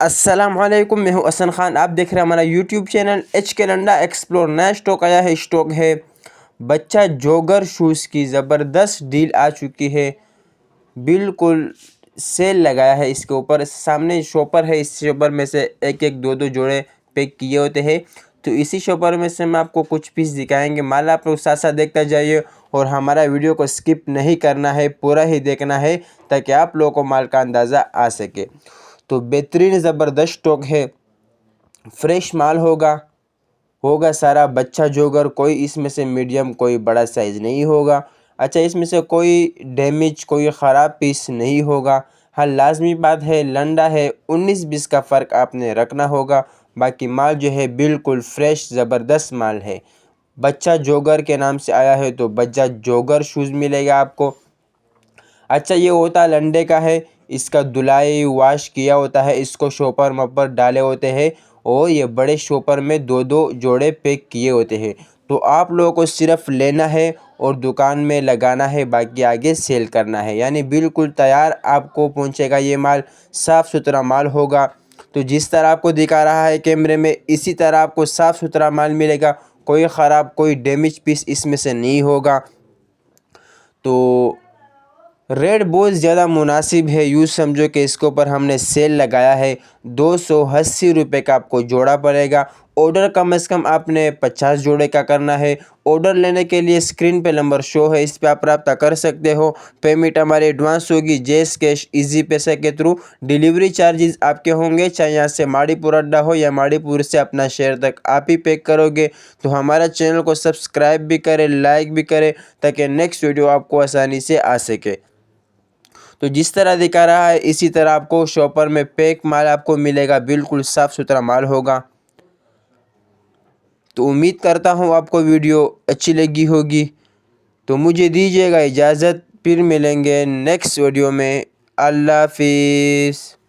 अस्सलामुअलैकुम, मैं हूं हसन खान। आप देख रहे हैं हमारा यूट्यूब चैनल एच के लंडा एक्सप्लोर। नया स्टॉक आया है। स्टॉक है बच्चा जोगर शूज़ की ज़बरदस्त डील आ चुकी है। बिल्कुल सेल लगाया है इसके ऊपर। सामने शॉपर है, इस शॉपर में से एक एक दो दो जोड़े पैक किए होते हैं। तो इसी शॉपर में से हम आपको कुछ पीस दिखाएंगे। माल आप लोग साथ साथ देखते जाइए और हमारा वीडियो को स्किप नहीं करना है, पूरा ही देखना है ताकि आप लोगों को माल का अंदाज़ा आ सके। तो बेहतरीन ज़बरदस्त स्टॉक है, फ्रेश माल होगा सारा। बच्चा जोगर, कोई इसमें से मीडियम कोई बड़ा साइज़ नहीं होगा। अच्छा, इसमें से कोई डैमेज कोई ख़राब पीस नहीं होगा। हाँ, लाजमी बात है लंडा है, 19-20 का फ़र्क आपने रखना होगा। बाकी माल जो है बिल्कुल फ्रेश ज़बरदस्त माल है। बच्चा जोगर के नाम से आया है तो बच्चा जोगर शूज़ मिलेगा आपको। अच्छा, ये होता लंडे का है, इसका धुलाई वॉश किया होता है, इसको शॉपर मपर डाले होते हैं और ये बड़े शॉपर में दो दो जोड़े पैक किए होते हैं। तो आप लोगों को सिर्फ लेना है और दुकान में लगाना है, बाकी आगे सेल करना है। यानी बिल्कुल तैयार आपको पहुंचेगा ये माल, साफ़ सुथरा माल होगा। तो जिस तरह आपको दिखा रहा है कैमरे में, इसी तरह आपको साफ़ सुथरा माल मिलेगा। कोई ख़राब कोई डैमेज पीस इसमें से नहीं होगा। तो रेट बहुत ज़्यादा मुनासिब है, यूँ समझो कि इसके ऊपर हमने सेल लगाया है। 280 रुपये का आपको जोड़ा पड़ेगा। ऑर्डर कम से कम आपने 50 जोड़े का करना है। ऑर्डर लेने के लिए स्क्रीन पे नंबर शो है, इस पे आप रब्ता कर सकते हो। पेमेंट हमारी एडवांस होगी, जैस कैश, इजी पैसे के थ्रू। डिलीवरी चार्जेस आपके होंगे, चाहे यहाँ से माड़ीपुर अड्डा हो या माड़ीपुर से अपना शहर तक आप ही पैक करोगे। तो हमारा चैनल को सब्सक्राइब भी करें, लाइक भी करें ताकि नेक्स्ट वीडियो आपको आसानी से आ सके। तो जिस तरह दिखा रहा है इसी तरह आपको शॉपर में पैक माल आपको मिलेगा, बिल्कुल साफ़ सुथरा माल होगा। तो उम्मीद करता हूँ आपको वीडियो अच्छी लगी होगी। तो मुझे दीजिएगा इजाज़त, फिर मिलेंगे नेक्स्ट वीडियो में। अल्लाह हाफिज़।